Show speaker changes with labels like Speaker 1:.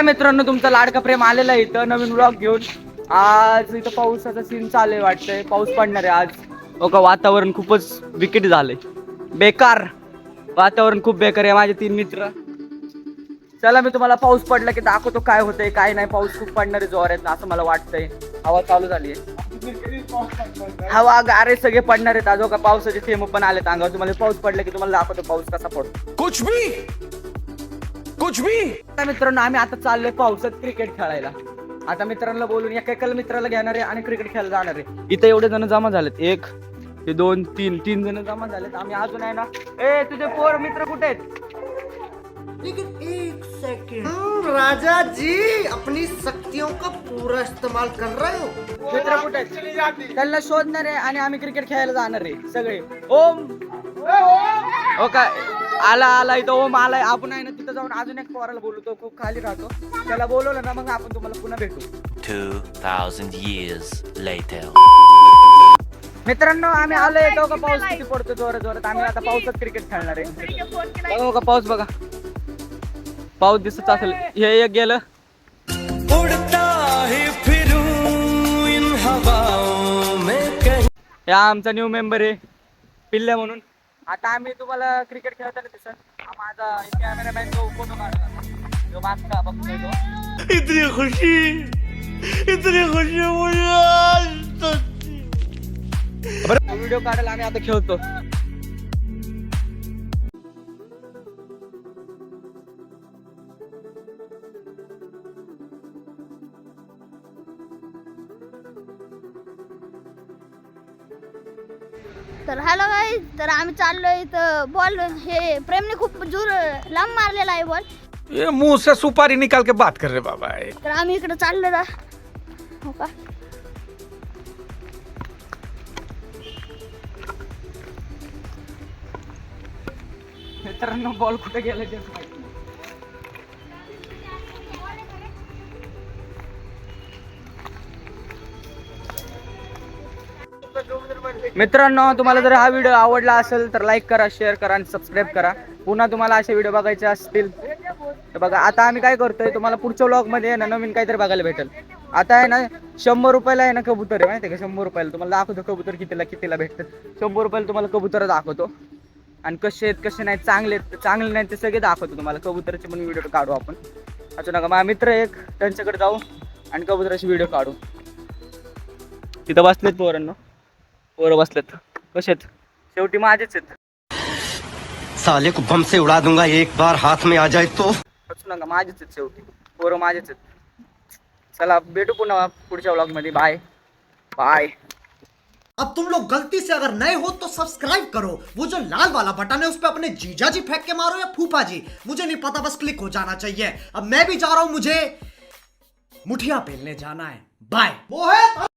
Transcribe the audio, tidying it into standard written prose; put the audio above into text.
Speaker 1: चला मित्रांनो, तुमचा लाडका प्रेम आलेला आहे इथं नवीन व्लॉग घेऊन. आज इथं पावसाचा सीन चालू आहे, वाटतंय पाऊस पडणार आहे आज. हो का, वातावरण खूपच विकेट झालंय, बेकार वातावरण, खूप बेकार आहे. माझे 3 मित्र, चला मी तुम्हाला पाऊस पडला की दाखवतो काय होतंय काय नाही. पाऊस खूप पडणार आहे जोरात असं मला वाटतंय. हवा चालू झाली आहे, हवा गारे सगळे पडणार आहेत. आज का पावसाचे थेंब पण आलेत अंगावर. तुम्हाला पाऊस पडला की तुम्हाला दाखवतो पाऊस कसा पडतो.
Speaker 2: कुछ भी
Speaker 1: मित्रांनो, आम्ही आता चाललोय पावसात क्रिकेट खेळायला. आता मित्रांना बोलून एका मित्राला घेणार आहे आणि क्रिकेट खेळायला जाणार आहे. इथे एवढे जण जमा झालेत, 1 2 3 जण जमा झालेत. आम्ही अजून आहे ना. ए तुझे पोर मित्र कुठे आहेत?
Speaker 3: लेकिन एक सेकंड, राजा जी अपनी शक्तियों का पूरा इस्तेमाल कर रहे हो?
Speaker 1: मित्र कुठे आहेत? त्यांना शोधणार आहे आणि आम्ही क्रिकेट खेळायला जाणार आहे सगळे. ओम, हो का, आला इथं ओम आलाय. आपण आहे ना तिथं जाऊन अजून एक पोराला बोलतो, खूप खाली राहतो. त्याला बोलवलं ना, मग आपण तुम्हाला पुन्हा भेटू.
Speaker 2: 2000 years later.
Speaker 1: मित्रांनो, आम्ही आलोय. तो का पाऊस किती पडतो जोरात. आम्ही आता पावसात क्रिकेट खेळणार आहे. बघा हो का पाऊस, बघा पाऊस दिसत असेल. हे एक गेलं. हा आमचा न्यू मेंबर आहे पिल्ल्या म्हणून. आता आम्ही तुम्हाला क्रिकेट खेळताना दिसत. माझा कॅमेरामॅन जो फोटो काढला, जो मागचा बघतोय तो.
Speaker 2: इतनी खुशी मुझे आज तक.
Speaker 1: व्हिडिओ काढायला आम्ही आता खेळतो.
Speaker 4: तर हॅलो गाईज, तर आम्ही चाललोय इथं. बॉल हे प्रेमने खूप जोर लांब मारलेला आहे बॉल.
Speaker 5: ये मुंह से सुपारी निकाल के बात कर रहे बाबा.
Speaker 4: तर आम्ही इकडे चाललो ना, हो का.
Speaker 1: मित्रांनो, बॉल कुठे गेला तेच माहिती नाही. मित्रांनो, तुम्हाला जर हा व्हिडिओ आवडला असेल तर लाईक करा, शेअर करा आणि सबस्क्राईब करा. पुन्हा तुम्हाला असे व्हिडिओ बघायचे असतील तर बघा. आता आम्ही काय करतोय, तुम्हाला पुढच्या व्लॉग मध्ये ना नवीन काहीतरी बघायला भेटेल. आता आहे ना 100 रुपयाला आहे ना कबूतर आहे, माहिती आहे का? 100 रुपयाला तुम्हाला दाखवतो कबूतर कितीला भेटतात. 100 रुपयाला तुम्हाला कबूतर दाखवतो आणि कसे आहेत कसे नाही, चांगले नाही ते सगळे दाखवतो तुम्हाला. कबुतराचे पण व्हिडिओ काढू आपण. अच्छा नका, माझा मित्र एक त्यांच्याकडे जाऊ आणि कबुतराचे व्हिडिओ काढू. तिथं बसलेत पोरं बसलेत. कसे आहेत? शेवटी माझेच आहेत.
Speaker 3: साले को बम से उड़ा दूंगा एक बार हाथ में आ जाए तो.
Speaker 1: अच्छा नका, माझेच आहेत शेवटी पोरं, माझेच आहेत. चला भेटू पुन्हा पुढच्या व्लॉग मध्ये. Bye bye.
Speaker 6: अब तुम लोग गलती से अगर नए हो तो सब्सक्राइब करो. वो जो लाल वाला बटन है उस पे अपने जीजा जी फेंक के मारो या फूफा जी, मुझे नहीं पता, बस क्लिक हो जाना चाहिए. अब मैं भी जा रहा हूं, मुझे मुठिया पेलने जाना है. बाय. वो है